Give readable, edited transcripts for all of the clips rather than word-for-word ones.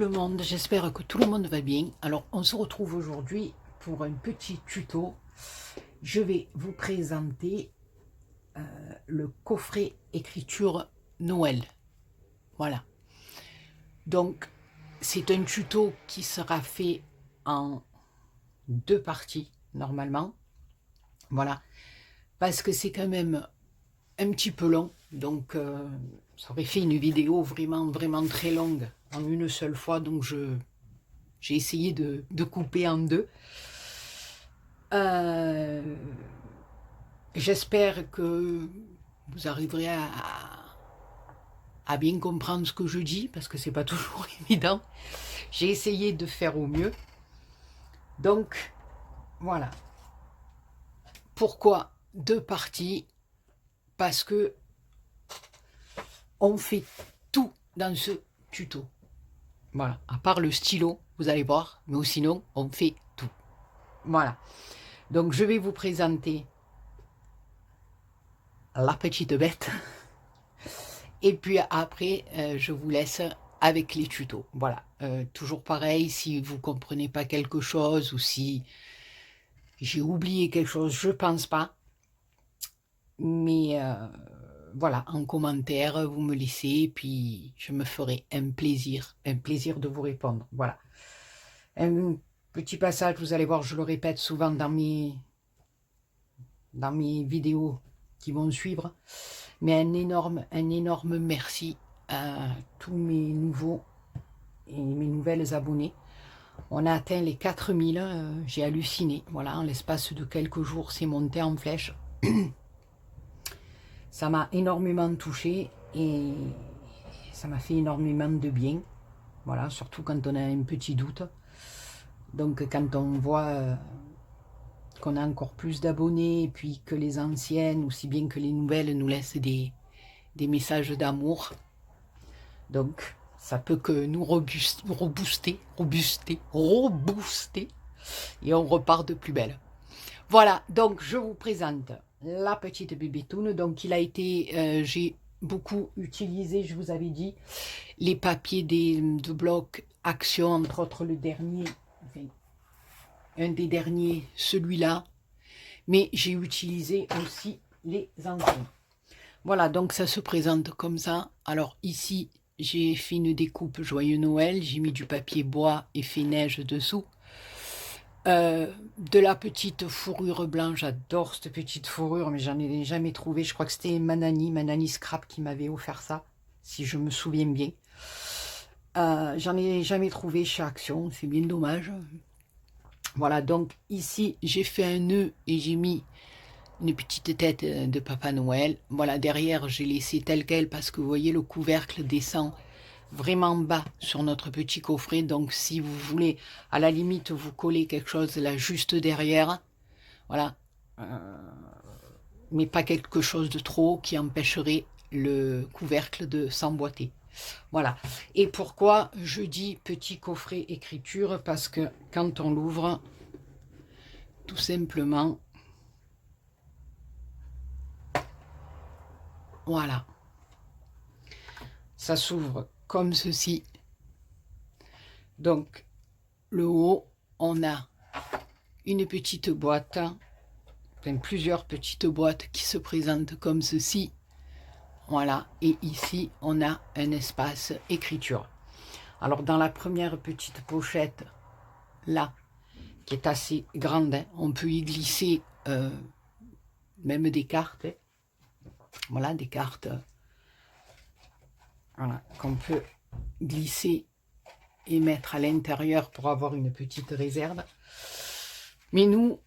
le monde, j'espère que tout le monde va bien. Alors on se retrouve aujourd'hui pour un petit tuto. Je vais vous présenter le coffret écriture Noël. Voilà. Donc c'est un tuto qui sera fait en 2 parties normalement. Voilà. Parce que c'est quand même un petit peu long. Donc ça aurait fait une vidéo vraiment très longue en une seule fois. Donc j'ai essayé de couper en 2. J'espère que vous arriverez à bien comprendre ce que je dis, parce que c'est pas toujours évident. J'ai essayé de faire au mieux. Donc, voilà. Pourquoi 2 parties? Parce que on fait tout dans ce tuto. Voilà. À part le stylo, vous allez voir, mais sinon, on fait tout. Voilà. Donc, je vais vous présenter la petite bête. Et puis après, je vous laisse avec les tutos. Voilà, toujours pareil, si vous ne comprenez pas quelque chose ou si j'ai oublié quelque chose, je ne pense pas. Mais voilà, en commentaire, vous me laissez, puis je me ferai un plaisir de vous répondre. Voilà. Un petit passage, vous allez voir, je le répète souvent dans mes vidéos qui vont suivre. Mais un énorme merci à tous mes nouveaux et mes nouvelles abonnés. On a atteint les 4000, j'ai halluciné. Voilà, en l'espace de quelques jours, c'est monté en flèche. Ça m'a énormément touché et ça m'a fait énormément de bien. Voilà, surtout quand on a un petit doute. Donc quand on voit qu'on a encore plus d'abonnés, et puis que les anciennes, aussi bien que les nouvelles, nous laissent des messages d'amour. Donc, ça peut que nous rebooster, et on repart de plus belle. Voilà, donc je vous présente la petite bébétoune. Donc, il a été, j'ai beaucoup utilisé, je vous avais dit, les papiers de bloc Action, entre autres le dernier, enfin, un des derniers, celui-là. Mais j'ai utilisé aussi les anciens. Voilà, donc ça se présente comme ça. Alors ici, j'ai fait une découpe Joyeux Noël. J'ai mis du papier bois et fait neige dessous. De la petite fourrure blanche. J'adore cette petite fourrure, mais j'en ai jamais trouvé. Je crois que c'était Manani Scrap qui m'avait offert ça, si je me souviens bien. J'en ai jamais trouvé chez Action. C'est bien dommage. Voilà, donc ici, j'ai fait un nœud et j'ai mis une petite tête de Papa Noël. Voilà, derrière, j'ai laissé tel quel parce que vous voyez, le couvercle descend vraiment bas sur notre petit coffret. Donc, si vous voulez, à la limite, vous coller quelque chose là juste derrière. Voilà. Mais pas quelque chose de trop qui empêcherait le couvercle de s'emboîter. Voilà. Et pourquoi je dis petit coffret écriture? Parce que quand on l'ouvre, tout simplement, voilà, ça s'ouvre comme ceci. Donc, le haut, on a une petite boîte, enfin plusieurs petites boîtes qui se présentent comme ceci. Voilà, et ici, on a un espace écriture. Alors, dans la première petite pochette, là, qui est assez grande, hein, on peut y glisser même des cartes. Hein. Voilà, des cartes voilà, qu'on peut glisser et mettre à l'intérieur pour avoir une petite réserve. Mais nous,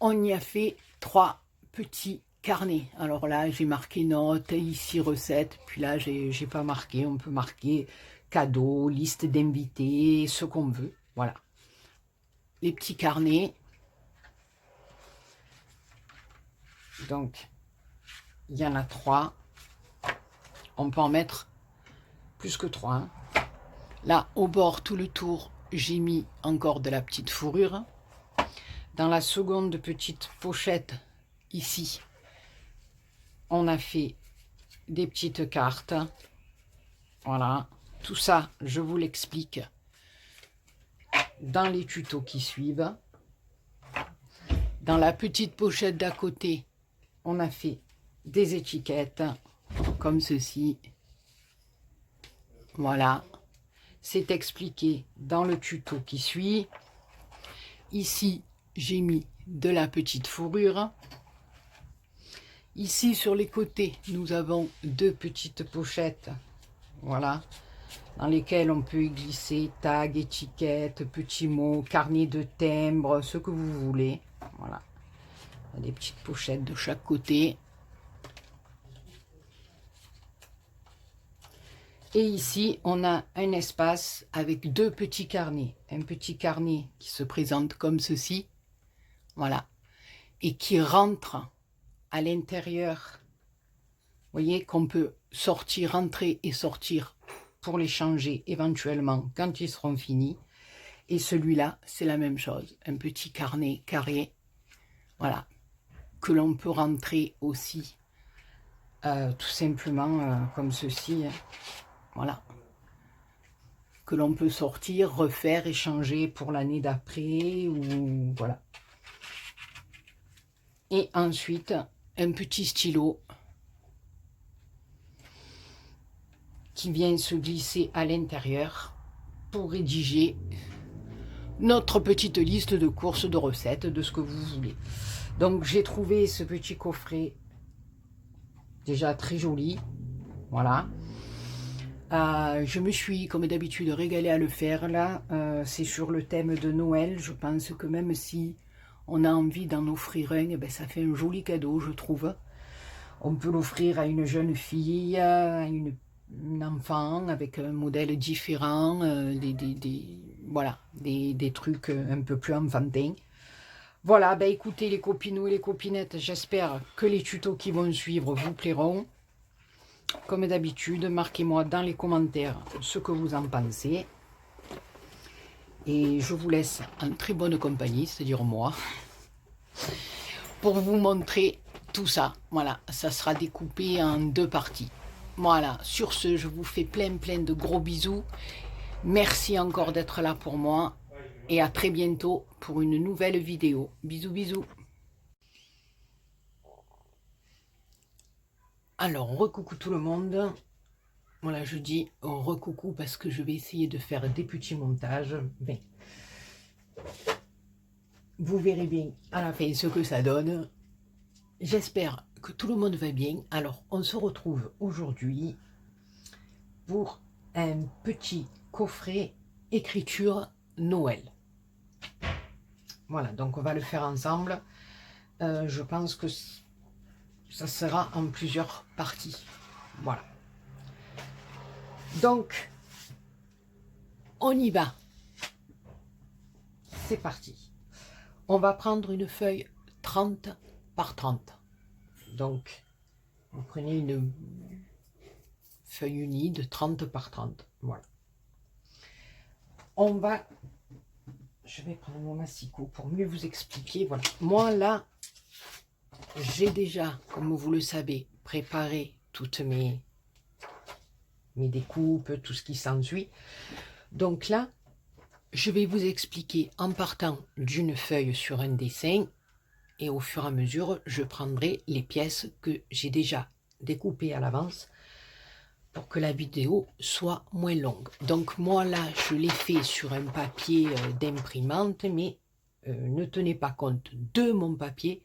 on y a fait 3 petits carnets. Alors là, j'ai marqué notes, ici recettes, puis là, j'ai pas marqué. On peut marquer cadeaux, liste d'invités, ce qu'on veut. Voilà. Les petits carnets. Donc, il y en a 3. On peut en mettre plus que 3. Hein. Là, au bord, tout le tour, j'ai mis encore de la petite fourrure. Dans la seconde petite pochette, ici, on a fait des petites cartes. Voilà. tout ça, je vous l'explique dans les tutos qui suivent. Dans la petite pochette d'à côté, on a fait des étiquettes comme ceci. Voilà, c'est expliqué dans le tuto qui suit. Ici, j'ai mis de la petite fourrure. Ici, sur les côtés, nous avons deux petites pochettes, voilà, dans lesquelles on peut y glisser tags, étiquettes, petits mots, carnet de timbres, ce que vous voulez. Voilà, des petites pochettes de chaque côté. Et ici, on a un espace avec deux petits carnets. Un petit carnet qui se présente comme ceci, voilà, et qui rentre à l'intérieur. Vous voyez qu'on peut sortir, rentrer et sortir pour les changer éventuellement quand ils seront finis. Et celui-là, c'est la même chose. Un petit carnet carré, voilà, que l'on peut rentrer aussi tout simplement comme ceci. Voilà. Que l'on peut sortir, refaire, échanger pour l'année d'après, ou voilà. Et ensuite, un petit stylo qui vient se glisser à l'intérieur pour rédiger notre petite liste de courses, de recettes, de ce que vous voulez. Donc j'ai trouvé ce petit coffret déjà très joli, voilà. Je me suis, comme d'habitude, régalée à le faire. Là, c'est sur le thème de Noël. Je pense que même si on a envie d'en offrir un, eh ben, ça fait un joli cadeau, je trouve. On peut l'offrir à une jeune fille, à une enfant, avec un modèle différent, voilà, des trucs un peu plus enfantins. Voilà, ben écoutez les copinous et les copinettes, j'espère que les tutos qui vont suivre vous plairont. Comme d'habitude, marquez-moi dans les commentaires ce que vous en pensez. Et je vous laisse en très bonne compagnie, c'est-à-dire moi, pour vous montrer tout ça. Voilà, ça sera découpé en deux parties. Voilà, sur ce, je vous fais plein de gros bisous. Merci encore d'être là pour moi. Et à très bientôt pour une nouvelle vidéo. Bisous, bisous. Alors, recoucou tout le monde. Voilà, je dis recoucou parce que je vais essayer de faire des petits montages. Mais vous verrez bien à la fin ce que ça donne. J'espère que tout le monde va bien. Alors, on se retrouve aujourd'hui pour un petit coffret écriture Noël. Voilà, donc on va le faire ensemble. Je pense que ça sera en plusieurs parties. Voilà. Donc, on y va. C'est parti. On va prendre une feuille 30 par 30. Donc, vous prenez une feuille unie de 30 par 30. Voilà. On va... Je vais prendre mon massicot pour mieux vous expliquer. Voilà. Moi, là, j'ai déjà, comme vous le savez, préparé toutes mes découpes, tout ce qui s'ensuit. Donc là, je vais vous expliquer en partant d'une feuille sur un dessin, et au fur et à mesure, je prendrai les pièces que j'ai déjà découpées à l'avance pour que la vidéo soit moins longue. Donc moi là, je l'ai fait sur un papier d'imprimante, mais ne tenez pas compte de mon papier.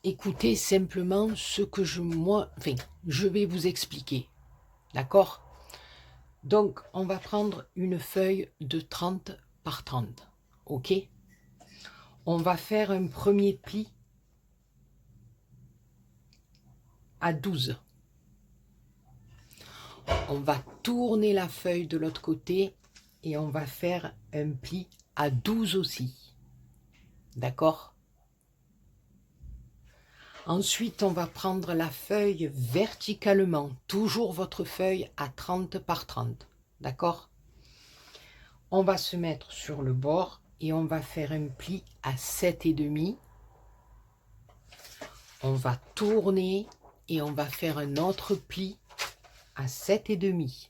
Écoutez simplement ce que je vais vous expliquer. D'accord? Donc, on va prendre une feuille de 30 par 30. OK? On va faire un premier pli à 12. On va tourner la feuille de l'autre côté et on va faire un pli à 12 aussi. D'accord? Ensuite, on va prendre la feuille verticalement, toujours votre feuille à 30 par 30, d'accord? On va se mettre sur le bord et on va faire un pli à 7,5. On va tourner et on va faire un autre pli à 7,5.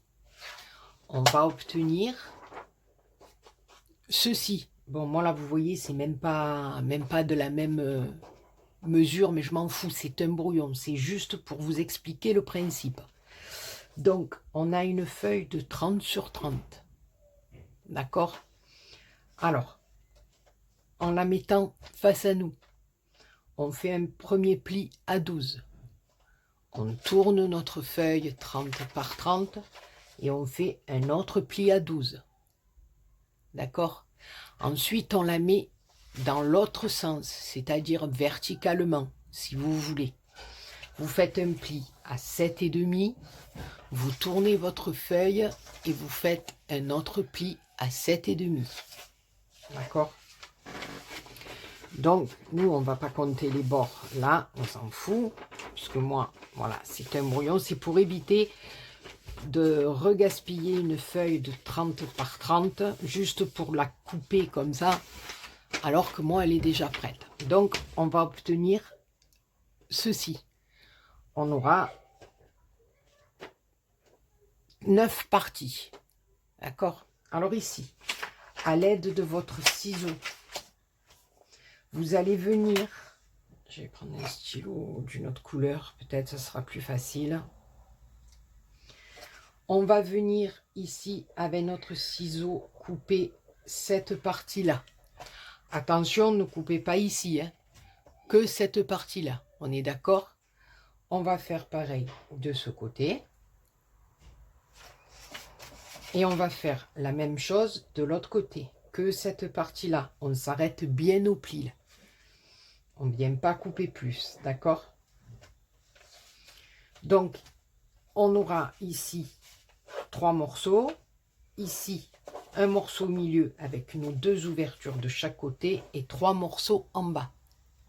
on va obtenir ceci. Bon, moi là, vous voyez, c'est même pas de la même mesure, mais je m'en fous, c'est un brouillon. C'est juste pour vous expliquer le principe. Donc, on a une feuille de 30 sur 30. D'accord? Alors, en la mettant face à nous, on fait un premier pli à 12. On tourne notre feuille 30 par 30 et on fait un autre pli à 12. D'accord? Ensuite, on la met dans l'autre sens, c'est-à-dire verticalement, si vous voulez. Vous faites un pli à 7,5, vous tournez votre feuille et vous faites un autre pli à 7,5. D'accord? Donc, nous, on ne va pas compter les bords là, on s'en fout, puisque moi, voilà, c'est un brouillon, c'est pour éviter de regaspiller une feuille de 30 par 30, juste pour la couper comme ça, alors que moi, elle est déjà prête. Donc, on va obtenir ceci. On aura 9 parties. D'accord? Alors ici, à l'aide de votre ciseau, vous allez venir, je vais prendre un stylo d'une autre couleur, peut-être ça sera plus facile. On va venir ici avec notre ciseau couper cette partie-là. Attention, ne coupez pas ici, hein, que cette partie-là. On est d'accord? On va faire pareil de ce côté. Et on va faire la même chose de l'autre côté, que cette partie-là. On s'arrête bien au pli. Là. On ne vient pas couper plus, d'accord? Donc, on aura ici 3 morceaux. Ici, un morceau au milieu avec nos 2 ouvertures de chaque côté et 3 morceaux en bas.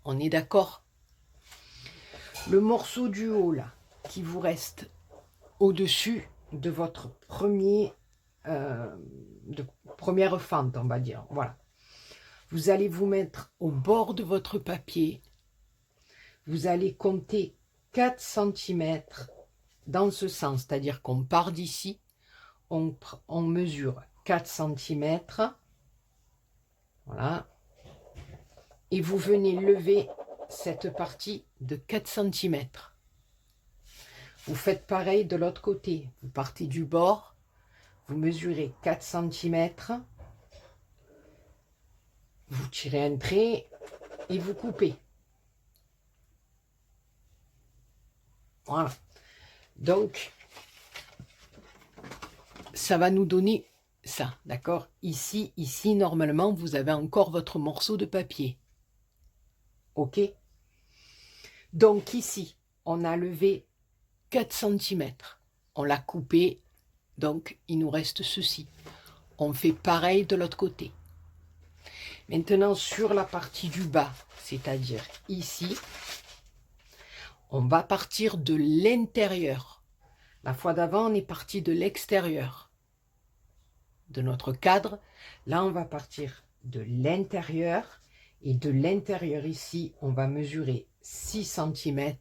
On est d'accord? Le morceau du haut, là, qui vous reste au-dessus de votre première fente, on va dire. Voilà. Vous allez vous mettre au bord de votre papier. Vous allez compter 4 cm dans ce sens, c'est-à-dire qu'on part d'ici, on mesure 4 cm. Voilà. Et vous venez lever cette partie de 4 cm. Vous faites pareil de l'autre côté. Vous partez du bord, vous mesurez 4 cm, vous tirez un trait et vous coupez. Voilà. Donc, ça va nous donner ça, d'accord? Ici, normalement, vous avez encore votre morceau de papier. OK? Donc, ici, on a levé 4 cm. On l'a coupé, donc il nous reste ceci. On fait pareil de l'autre côté. Maintenant, sur la partie du bas, c'est-à-dire ici, on va partir de l'intérieur. La fois d'avant, on est parti de l'extérieur de notre cadre. Là, on va partir de l'intérieur. Et de l'intérieur ici, on va mesurer 6 cm.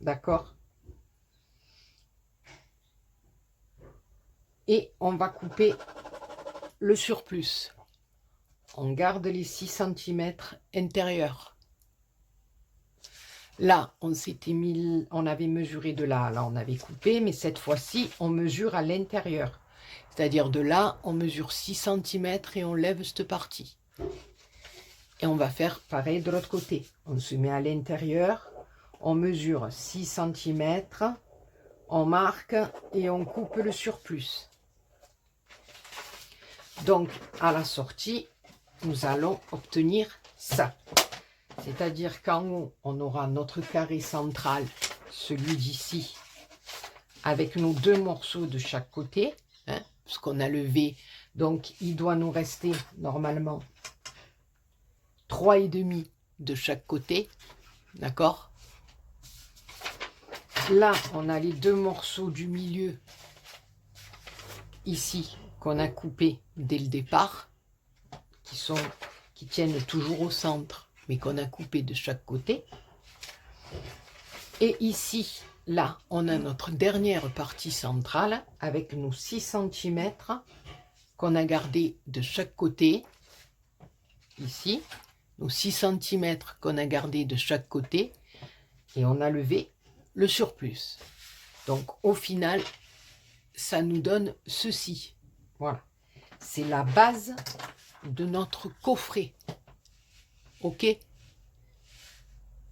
D'accord? Et on va couper le surplus. On garde les 6 cm intérieurs. Là, on avait mesuré de là, on avait coupé, mais cette fois-ci, on mesure à l'intérieur. C'est-à-dire de là, on mesure 6 cm et on lève cette partie. Et on va faire pareil de l'autre côté. On se met à l'intérieur, on mesure 6 cm, on marque et on coupe le surplus. Donc, à la sortie, nous allons obtenir ça. C'est-à-dire qu'en haut, on aura notre carré central, celui d'ici, avec nos 2 morceaux de chaque côté, hein, parce qu'on a levé. Donc, il doit nous rester normalement 3,5 de chaque côté, d'accord? Là, on a les 2 morceaux du milieu, ici, qu'on a coupé dès le départ, qui tiennent toujours au centre, mais qu'on a coupé de chaque côté. Et ici, là, on a notre dernière partie centrale avec nos 6 cm qu'on a gardé de chaque côté. Ici, nos 6 cm qu'on a gardé de chaque côté. Et on a levé le surplus. Donc, au final, ça nous donne ceci. Voilà. C'est la base de notre coffret. OK?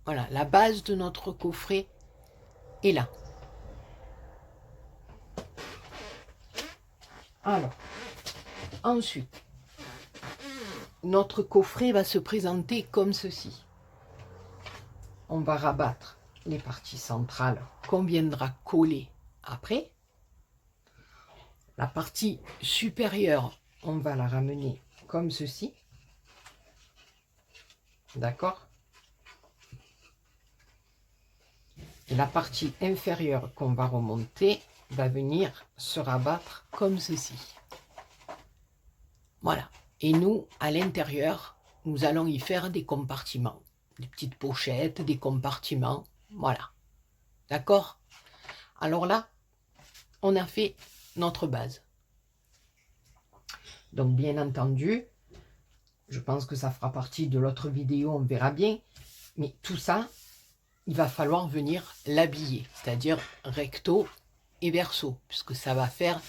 Voilà, la base de notre coffret est là. Alors, ensuite, notre coffret va se présenter comme ceci. On va rabattre les parties centrales qu'on viendra coller après. La partie supérieure, on va la ramener comme ceci. D'accord? Et la partie inférieure qu'on va remonter va venir se rabattre comme ceci. Voilà. Et nous, à l'intérieur, nous allons y faire des compartiments. Des petites pochettes, des compartiments. Voilà. D'accord? Alors là, on a fait notre base. Donc, bien entendu, je pense que ça fera partie de l'autre vidéo, on verra bien. Mais tout ça, il va falloir venir l'habiller, c'est-à-dire recto et verso, puisque ça va faire,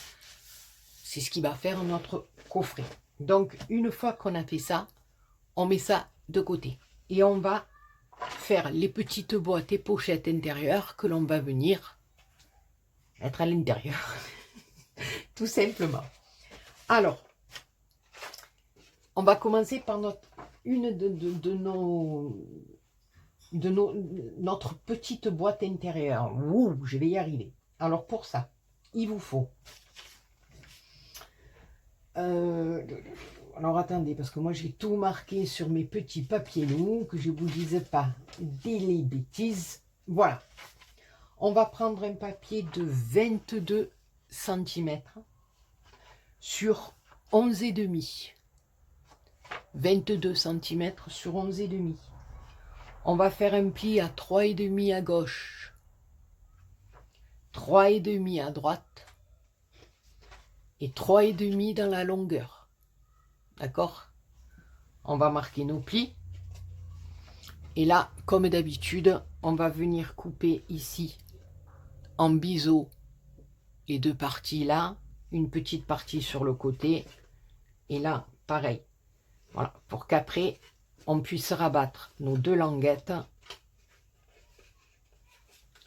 c'est ce qui va faire notre coffret. Donc, une fois qu'on a fait ça, on met ça de côté. Et on va faire les petites boîtes et pochettes intérieures que l'on va venir mettre à l'intérieur. Tout simplement. Alors, on va commencer par une notre petite boîte intérieure. Ouh, je vais y arriver. Alors pour ça, il vous faut... alors attendez, parce que moi j'ai tout marqué sur mes petits papiers lourds, que je ne vous dise pas des bêtises. Voilà. On va prendre un papier de 22 cm sur 11,5. 22 cm sur 11,5. On va faire un pli à 3,5 à gauche, 3,5 à droite et 3,5 dans la longueur. D'accord? On va marquer nos plis. Et là, comme d'habitude, on va venir couper ici en biseau les deux parties là, une petite partie sur le côté. Et là, pareil. Voilà, pour qu'après, on puisse rabattre nos deux languettes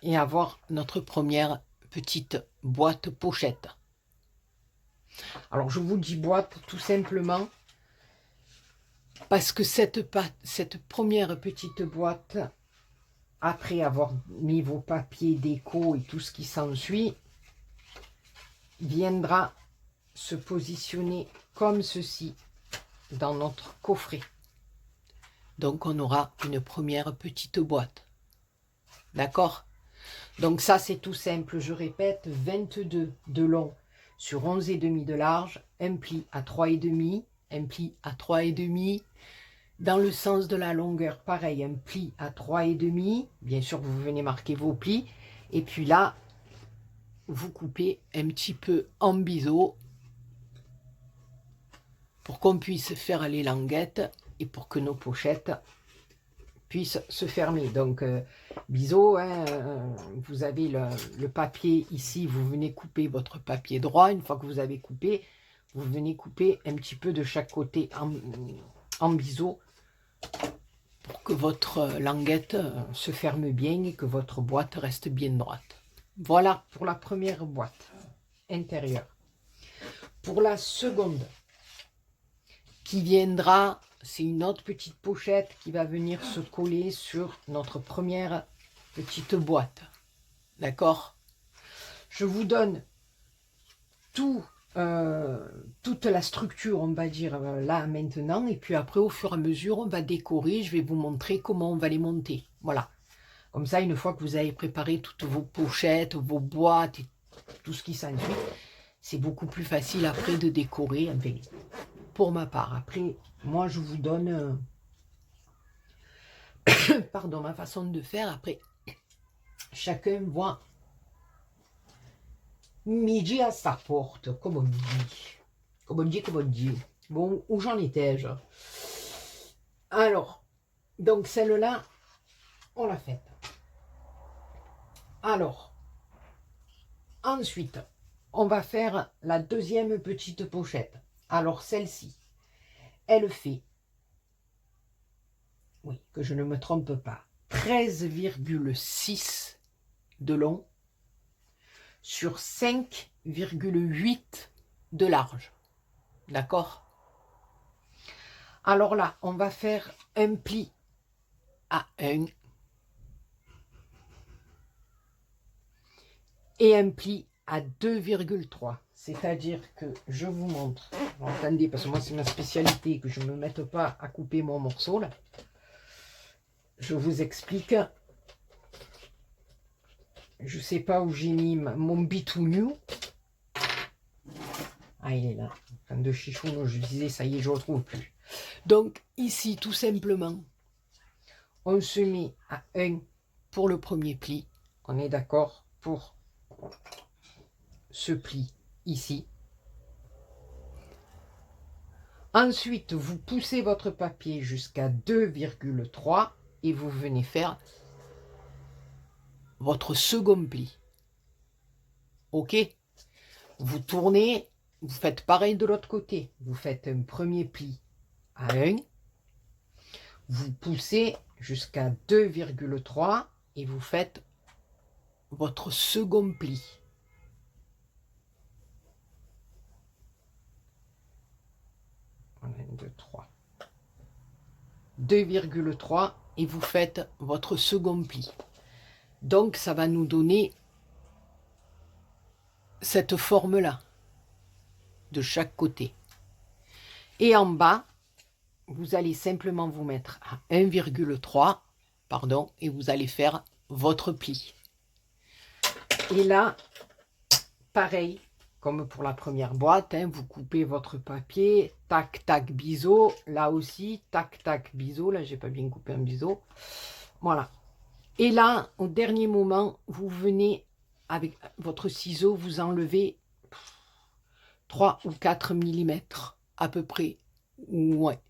et avoir notre première petite boîte pochette. Alors, je vous dis boîte tout simplement parce que cette première petite boîte, après avoir mis vos papiers déco et tout ce qui s'ensuit, viendra se positionner comme ceci dans notre coffret. Donc, on aura une première petite boîte. D'accord? Donc, ça, c'est tout simple. Je répète, 22 de long sur 11,5 de large, un pli à 3,5, un pli à 3,5. Dans le sens de la longueur, pareil, un pli à 3,5. Bien sûr, vous venez marquer vos plis. Et puis là, vous coupez un petit peu en biseau pour qu'on puisse faire les languettes et pour que nos pochettes puissent se fermer. Donc, biseau, hein, vous avez le papier ici, vous venez couper votre papier droit. Une fois que vous avez coupé, vous venez couper un petit peu de chaque côté en biseau pour que votre languette se ferme bien et que votre boîte reste bien droite. Voilà pour la première boîte intérieure. Pour la seconde, qui viendra, c'est une autre petite pochette qui va venir se coller sur notre première petite boîte. D'accord? Je vous donne toute la structure, on va dire, là maintenant, et puis après, au fur et à mesure, on va décorer, je vais vous montrer comment on va les monter. Voilà. Comme ça, une fois que vous avez préparé toutes vos pochettes, vos boîtes, et tout ce qui s'ensuit, c'est beaucoup plus facile après de décorer, enfin, pour ma part. Après, moi, je vous donne pardon, ma façon de faire. Après, chacun voit midi à sa porte, comme on dit. Comme on dit, comme on dit. Bon, où j'en étais-je? Alors, donc celle-là, on l'a faite. Alors, ensuite, on va faire la deuxième petite pochette. Alors, celle-ci, elle fait, oui, que je ne me trompe pas, 13,6 de long sur 5,8 de large. D'accord? Alors là, on va faire un pli à 1 et un pli à 2,3. C'est-à-dire que je vous montre, attendez, parce que moi c'est ma spécialité, que je ne me mette pas à couper mon morceau là. Je vous explique. Je ne sais pas où j'ai mis mon bitougnou. Ah, il est là. Enfin, de chichon, je disais, ça y est, je ne le retrouve plus. Donc, ici, tout simplement, on se met à 1 pour le premier pli. On est d'accord pour ce pli ici. Ensuite, vous poussez votre papier jusqu'à 2,3 et vous venez faire votre second pli. OK? Vous tournez, vous faites pareil de l'autre côté. Vous faites un premier pli à 1. Vous poussez jusqu'à 2,3 et vous faites votre second pli. On a 1, 2, 3. 2,3 et vous faites votre second pli. Donc, ça va nous donner cette forme-là de chaque côté. Et en bas, vous allez simplement vous mettre à 1,3, pardon, et vous allez faire votre pli. Et là, pareil, comme pour la première boîte, hein, vous coupez votre papier, tac, tac, biseau. Là aussi, tac, tac, biseau. Là, j'ai pas bien coupé un biseau. Voilà. Et là, au dernier moment, vous venez avec votre ciseau, vous enlevez 3 ou 4 mm à peu près, ouais,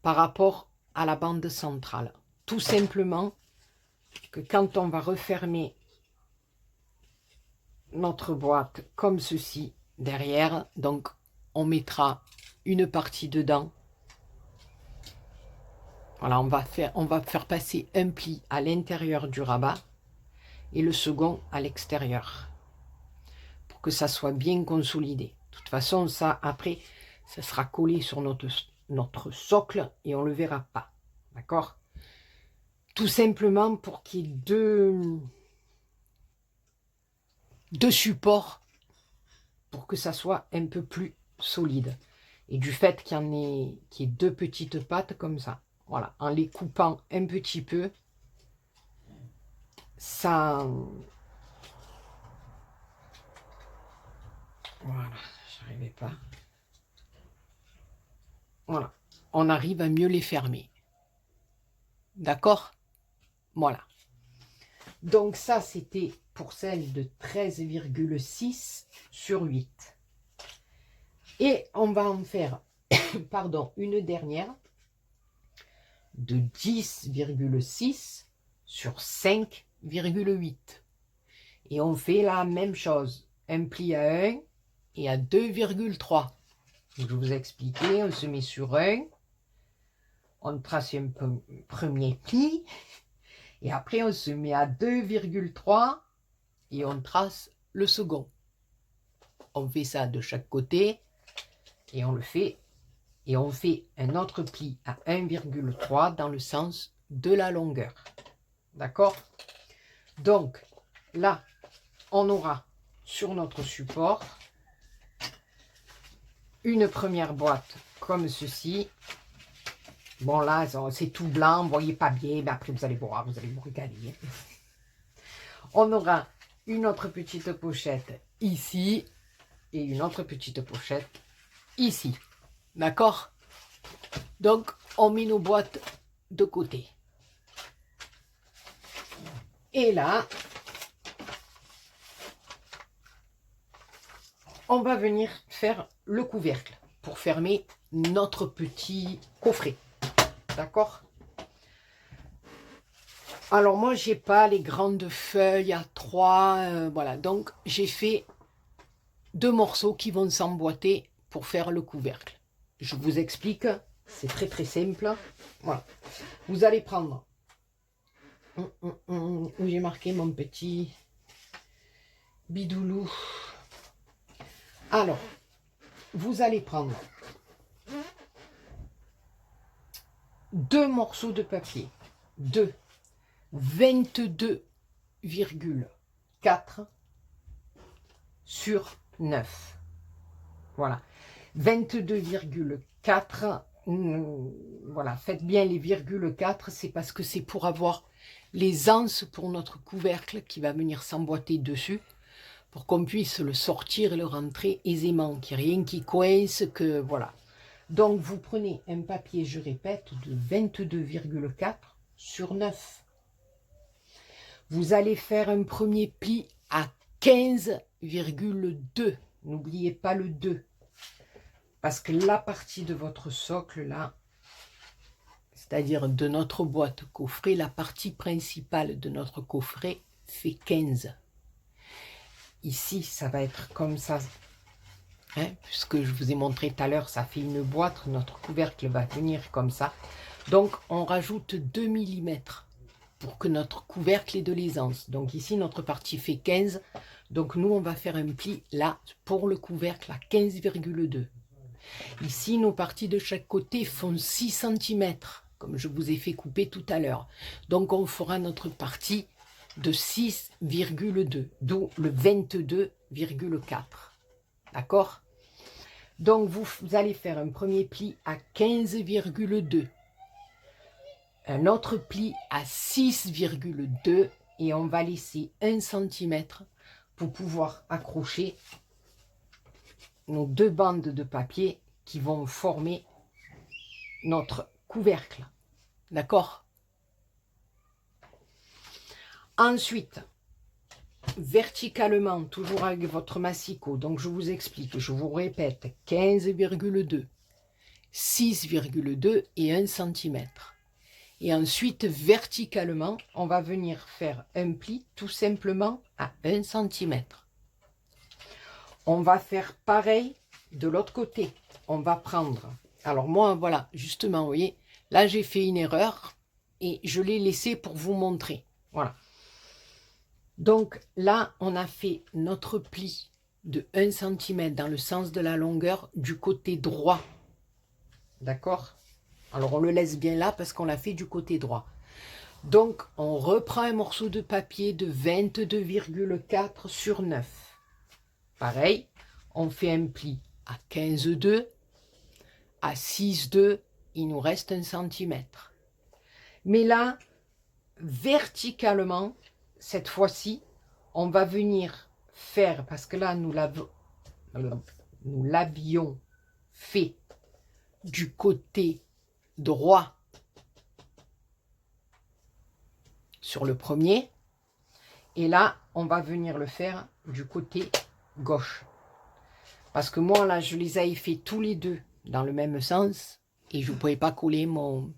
par rapport à la bande centrale. Tout simplement que quand on va refermer notre boîte comme ceci derrière, donc on mettra une partie dedans. Voilà, on va faire passer un pli à l'intérieur du rabat et le second à l'extérieur pour que ça soit bien consolidé. De toute façon, ça après, ça sera collé sur notre socle et on ne le verra pas. D'accord? Tout simplement pour qu'il y ait deux supports pour que ça soit un peu plus solide. Et du fait qu'il y ait deux petites pattes comme ça. Voilà, en les coupant un petit peu, ça... Voilà, j'arrivais pas. Voilà, on arrive à mieux les fermer. D'accord? Voilà. Donc ça, c'était pour celle de 13,6 sur 8. Et on va en faire, pardon, une dernière de 10,6 sur 5,8. Et on fait la même chose. Un pli à 1 et à 2,3. Je vous ai expliqué, on se met sur 1, on trace un premier pli, et après on se met à 2,3 et on trace le second. On fait ça de chaque côté, et on le fait, et on fait un autre pli à 1,3 dans le sens de la longueur. D'accord? Donc, là, on aura sur notre support une première boîte comme ceci. Bon, là, c'est tout blanc, vous ne voyez pas bien, mais après, vous allez voir, vous allez vous régaler. On aura une autre petite pochette ici et une autre petite pochette ici. D'accord? Donc, on met nos boîtes de côté. Et là, on va venir faire le couvercle pour fermer notre petit coffret. D'accord? Alors moi, j'ai pas les grandes feuilles à 3, voilà. Donc, j'ai fait 2 morceaux qui vont s'emboîter pour faire le couvercle. Je vous explique, c'est très très simple. Voilà. Vous allez prendre, où j'ai marqué mon petit bidoulou. Alors, vous allez prendre 2 morceaux de papier de 22,4 sur 9. Voilà. 22,4. Voilà. Faites bien les virgules 4. C'est parce que c'est pour avoir les anses pour notre couvercle qui va venir s'emboîter dessus. Pour qu'on puisse le sortir et le rentrer aisément. Qu'il n'y ait rien qui coince. Que voilà. Donc vous prenez un papier, je répète, de 22,4 sur 9. Vous allez faire un premier pli à 15,2. N'oubliez pas le 2. Parce que la partie de votre socle, là, c'est-à-dire de notre boîte coffret, la partie principale de notre coffret fait 15. Ici, ça va être comme ça. Hein, puisque je vous ai montré tout à l'heure, ça fait une boîte. Notre couvercle va venir comme ça. Donc, on rajoute 2 mm pour que notre couvercle ait de l'aisance. Donc ici, notre partie fait 15. Donc nous, on va faire un pli là pour le couvercle à 15,2. Ici, nos parties de chaque côté font 6 cm, comme je vous ai fait couper tout à l'heure. Donc on fera notre partie de 6,2, d'où le 22,4. D'accord? Donc vous allez faire un premier pli à 15,2. Un autre pli à 6,2 et on va laisser 1 cm pour pouvoir accrocher nos 2 bandes de papier qui vont former notre couvercle. D'accord? Ensuite, verticalement, toujours avec votre massicot, donc je vous explique, je vous répète, 15,2, 6,2 et 1 cm. Et ensuite, verticalement, on va venir faire un pli tout simplement à 1 cm. On va faire pareil de l'autre côté. On va prendre... Alors moi, voilà, justement, vous voyez, là j'ai fait une erreur et je l'ai laissé pour vous montrer. Voilà. Donc là, on a fait notre pli de 1 cm dans le sens de la longueur du côté droit. D'accord ? Alors, on le laisse bien là parce qu'on l'a fait du côté droit. Donc, on reprend un morceau de papier de 22,4 sur 9. Pareil, on fait un pli à 15,2, à 6,2, il nous reste 1 cm. Mais là, verticalement, cette fois-ci, on va venir faire, parce que là, nous l'avions fait du côté droit sur le premier, et là on va venir le faire du côté gauche, parce que moi là je les avais fait tous les deux dans le même sens et je ne pouvais pas coller mon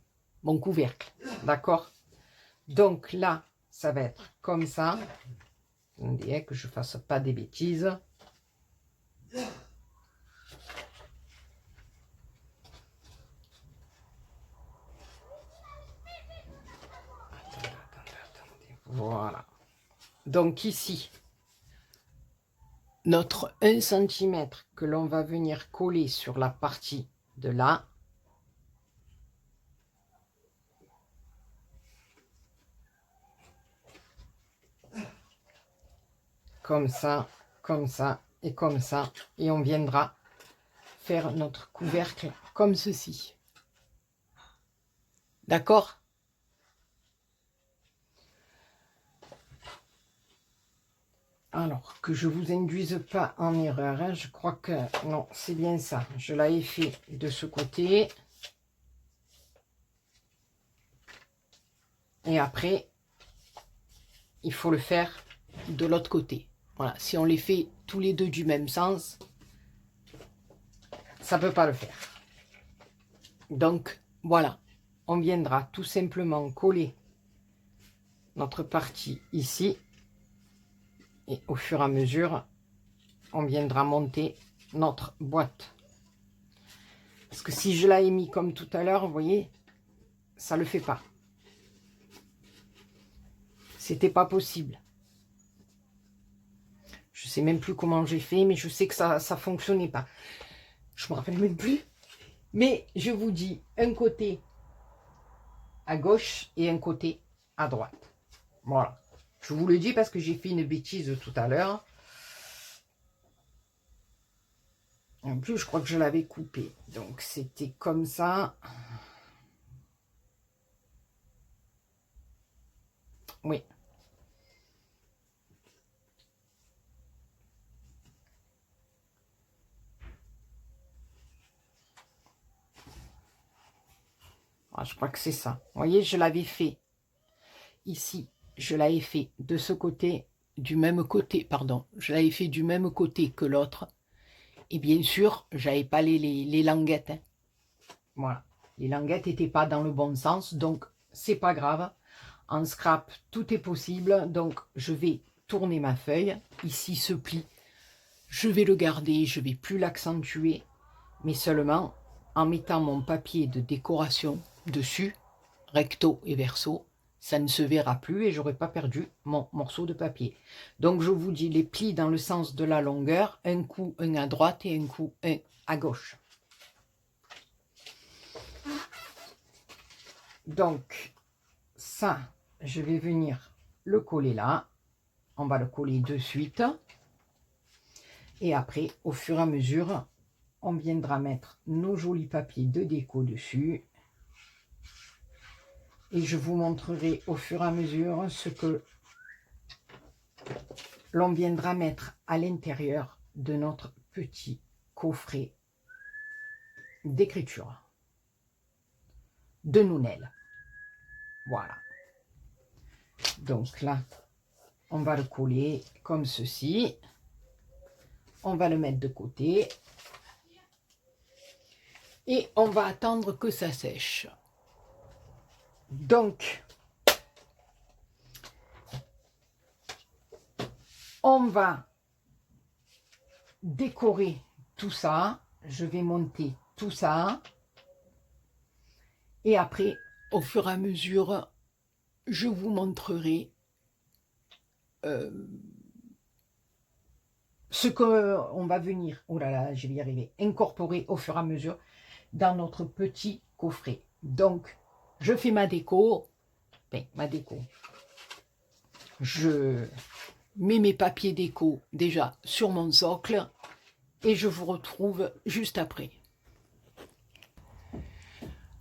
couvercle. D'accord? Donc là ça va être comme ça. Attendez que je fasse pas des bêtises. Voilà. Donc ici, notre 1 cm que l'on va venir coller sur la partie de là. Comme ça, et comme ça. Et on viendra faire notre couvercle comme ceci. D'accord? Alors, que je vous induise pas en erreur, hein, je crois que non, c'est bien ça. Je l'avais fait de ce côté. Et après, il faut le faire de l'autre côté. Voilà, si on les fait tous les deux du même sens, ça ne peut pas le faire. Donc, voilà. On viendra tout simplement coller notre partie ici. Et au fur et à mesure, on viendra monter notre boîte. Parce que si je l'avais mis comme tout à l'heure, vous voyez, ça ne le fait pas. C'était pas possible. Je sais même plus comment j'ai fait, mais je sais que ça fonctionnait pas. Je me rappelle même plus. Mais je vous dis, un côté à gauche et un côté à droite. Voilà. Je vous le dis parce que j'ai fait une bêtise tout à l'heure. En plus, je crois que je l'avais coupé. Donc, c'était comme ça. Oui. Ah, je crois que c'est ça. Vous voyez, je l'avais fait ici. Je l'avais fait de ce côté, du même côté, pardon. Je l'avais fait du même côté que l'autre. Et bien sûr, j'avais pas les languettes. Hein. Voilà. Les languettes n'étaient pas dans le bon sens, donc c'est pas grave. En scrap, tout est possible. Donc, je vais tourner ma feuille. Ici, ce pli, je vais le garder. Je vais plus l'accentuer, mais seulement en mettant mon papier de décoration dessus, recto et verso. Ça ne se verra plus et j'aurai pas perdu mon morceau de papier. Donc, je vous dis les plis dans le sens de la longueur. Un coup, un à droite et un coup, un à gauche. Donc, ça, je vais venir le coller là. On va le coller de suite. Et après, au fur et à mesure, on viendra mettre nos jolis papiers de déco dessus. Et je vous montrerai au fur et à mesure ce que l'on viendra mettre à l'intérieur de notre petit coffret d'écriture de Nounel. Voilà. Donc là, on va le coller comme ceci. On va le mettre de côté. Et on va attendre que ça sèche. Donc, on va décorer tout ça. Je vais monter tout ça. Et après, au fur et à mesure, je vous montrerai ce qu'on va venir, oh là là, je vais y arriver, incorporer au fur et à mesure dans notre petit coffret. Donc, je fais ma déco. Enfin, ma déco. Je mets mes papiers déco déjà sur mon socle et je vous retrouve juste après.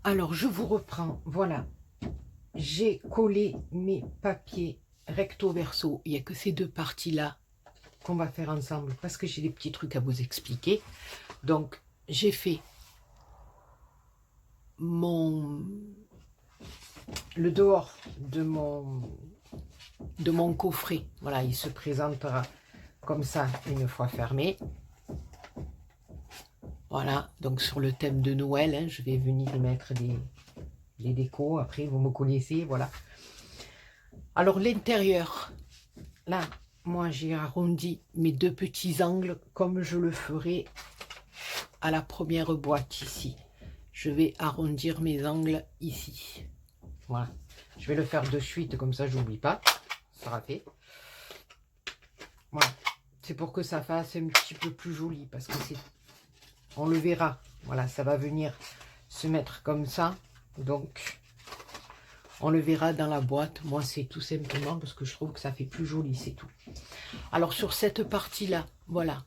Alors, je vous reprends. Voilà. J'ai collé mes papiers recto verso. Il n'y a que ces deux parties-là qu'on va faire ensemble parce que j'ai des petits trucs à vous expliquer. Donc, j'ai fait le dehors de mon coffret. Voilà, il se présentera comme ça une fois fermé. Voilà, donc sur le thème de Noël, hein, je vais venir y mettre les décos. Après, vous me connaissez, voilà. Alors, l'intérieur, là, moi, j'ai arrondi mes deux petits angles comme je le ferai à la première boîte ici. Je vais arrondir mes angles ici. Voilà. Je vais le faire de suite, comme ça, je n'oublie pas. Ça sera fait. Voilà. C'est pour que ça fasse un petit peu plus joli, parce que c'est... On le verra. Voilà, ça va venir se mettre comme ça. Donc, on le verra dans la boîte. Moi, c'est tout simplement parce que je trouve que ça fait plus joli, c'est tout. Alors, sur cette partie-là, voilà.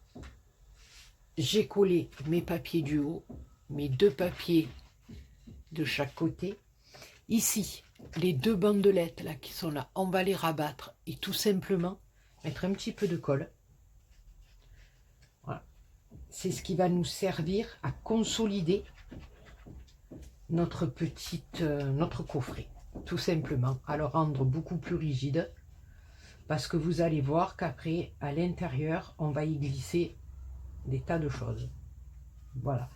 J'ai collé mes papiers du haut, mes deux papiers de chaque côté. Ici, les deux bandelettes là qui sont là, on va les rabattre et tout simplement mettre un petit peu de colle. Voilà. C'est ce qui va nous servir à consolider notre notre coffret, tout simplement, à le rendre beaucoup plus rigide, parce que vous allez voir qu'après, à l'intérieur, on va y glisser des tas de choses. voilà,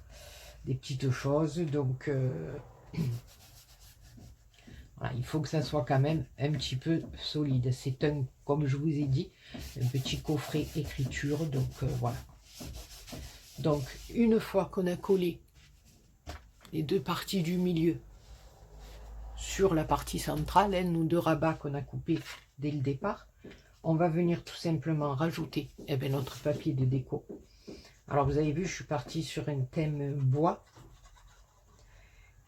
des petites choses. Donc, voilà, il faut que ça soit quand même un petit peu solide. C'est un, comme je vous ai dit, un petit coffret écriture. Donc, voilà. Donc, une fois qu'on a collé les deux parties du milieu sur la partie centrale, hein, nos deux rabats qu'on a coupés dès le départ, on va venir tout simplement rajouter notre papier de déco. Alors vous avez vu, je suis partie sur un thème bois.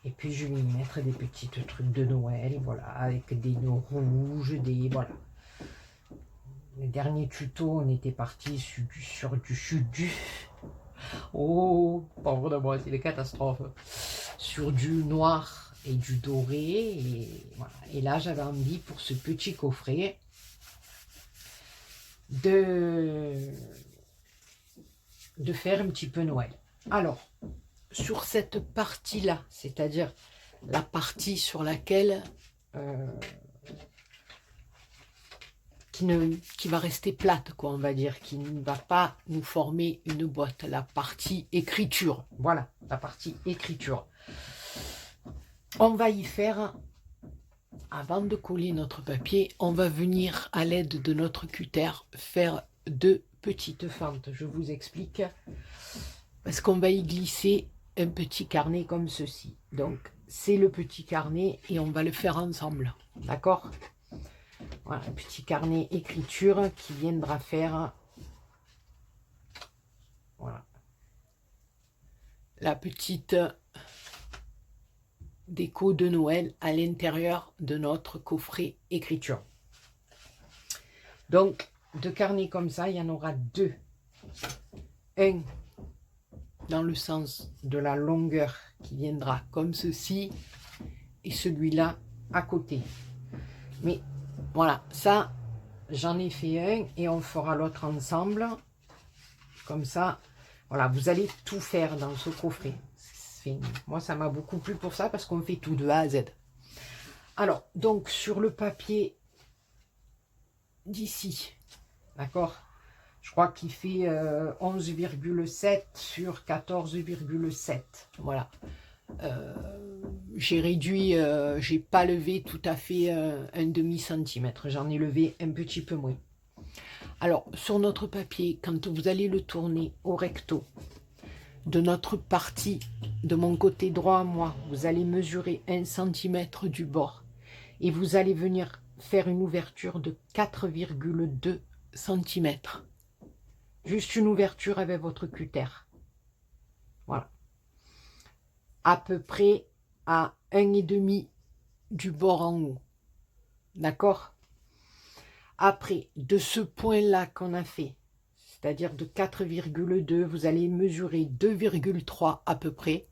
Et puis je vais y mettre des petits trucs de Noël, voilà, avec des nœuds rouges, des... voilà. Le dernier tuto, on était parti sur du... Oh, pauvre de moi, c'est des catastrophes. Sur du noir et du doré. Et, voilà. Et là, j'avais envie pour ce petit coffret de faire un petit peu Noël. Alors, sur cette partie-là, c'est-à-dire la partie sur laquelle qui va rester plate, quoi, on va dire, qui ne va pas nous former une boîte, la partie écriture. Voilà, la partie écriture. On va y faire, avant de coller notre papier, on va venir à l'aide de notre cutter faire deux petites fentes. Je vous explique. Parce qu'on va y glisser un petit carnet comme ceci. Donc, c'est le petit carnet et on va le faire ensemble. D'accord? Voilà, un petit carnet écriture qui viendra faire voilà, la petite déco de Noël à l'intérieur de notre coffret écriture. Donc, deux carnets comme ça, il y en aura deux. Un dans le sens de la longueur qui viendra comme ceci et celui-là à côté. Mais voilà, ça, j'en ai fait un et on fera l'autre ensemble. Comme ça, voilà, vous allez tout faire dans ce coffret. Moi, ça m'a beaucoup plu pour ça parce qu'on fait tout de A à Z. Alors, donc, sur le papier d'ici, d'accord, je crois qu'il fait 11,7 sur 14,7. Voilà. J'ai réduit, j'ai pas levé tout à fait un demi-centimètre. J'en ai levé un petit peu moins. Alors, sur notre papier, quand vous allez le tourner au recto, de notre partie, de mon côté droit, moi, vous allez mesurer 1 cm du bord et vous allez venir faire une ouverture de 4,2 cm. Juste une ouverture avec votre cutter. Voilà. À peu près à 1,5 du bord en haut. D'accord? Après, de ce point-là qu'on a fait, c'est-à-dire de 4,2, vous allez mesurer 2,3 à peu près.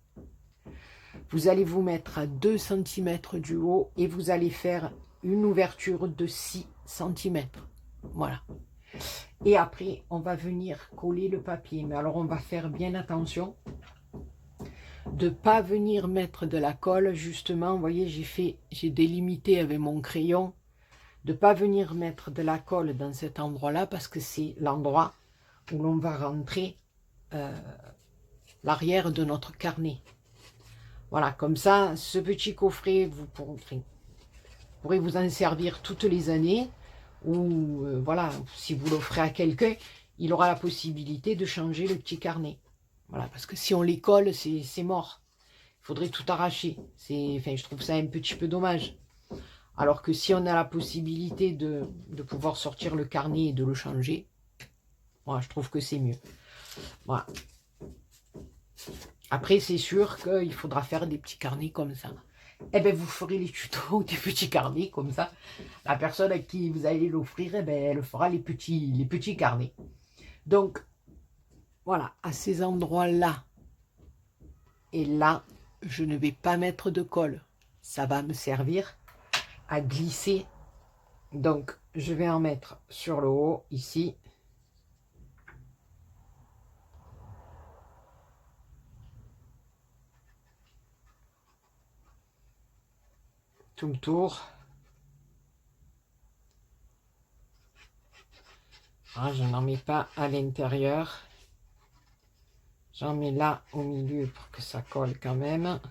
Vous allez vous mettre à 2 cm du haut et vous allez faire une ouverture de 6 cm. Voilà. Et après, on va venir coller le papier. Mais alors, on va faire bien attention de ne pas venir mettre de la colle. Justement, vous voyez, j'ai délimité avec mon crayon. De ne pas venir mettre de la colle dans cet endroit-là parce que c'est l'endroit où l'on va rentrer l'arrière de notre carnet. Voilà, comme ça, ce petit coffret, vous pourrez vous en servir toutes les années. Ou voilà, si vous l'offrez à quelqu'un, il aura la possibilité de changer le petit carnet. Voilà, parce que si on les colle, c'est mort. Il faudrait tout arracher. Enfin, je trouve ça un petit peu dommage. Alors que si on a la possibilité de pouvoir sortir le carnet et de le changer, moi, je trouve que c'est mieux. Voilà. Après, c'est sûr qu'il faudra faire des petits carnets comme ça. Eh bien, vous ferez les tutos des petits carnets comme ça. La personne à qui vous allez l'offrir, eh bien, elle fera les petits carnets. Donc, voilà, à ces endroits-là et là, je ne vais pas mettre de colle. Ça va me servir à glisser. Donc, je vais en mettre sur le haut, ici. Tout le tour. Ah, je n'en mets pas à l'intérieur. J'en mets là au milieu pour que ça colle quand même.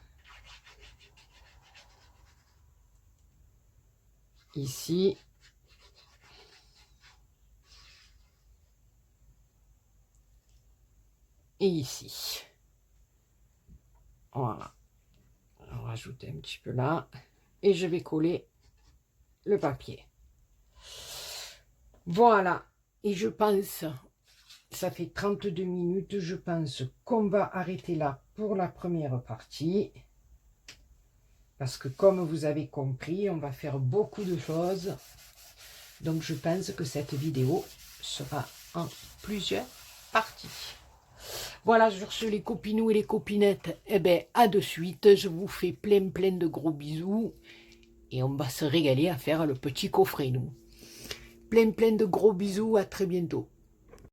Ici. Et ici. Voilà. On va rajouter un petit peu là. Et je vais coller le papier. Voilà. Et je pense, ça fait 32 minutes, je pense qu'on va arrêter là pour la première partie. Parce que comme vous avez compris, on va faire beaucoup de choses. Donc je pense que cette vidéo sera en plusieurs parties. Voilà, sur ce, les copinous et les copinettes, eh bien, à de suite. Je vous fais plein de gros bisous. Et on va se régaler à faire le petit coffret, nous. Plein de gros bisous, à très bientôt.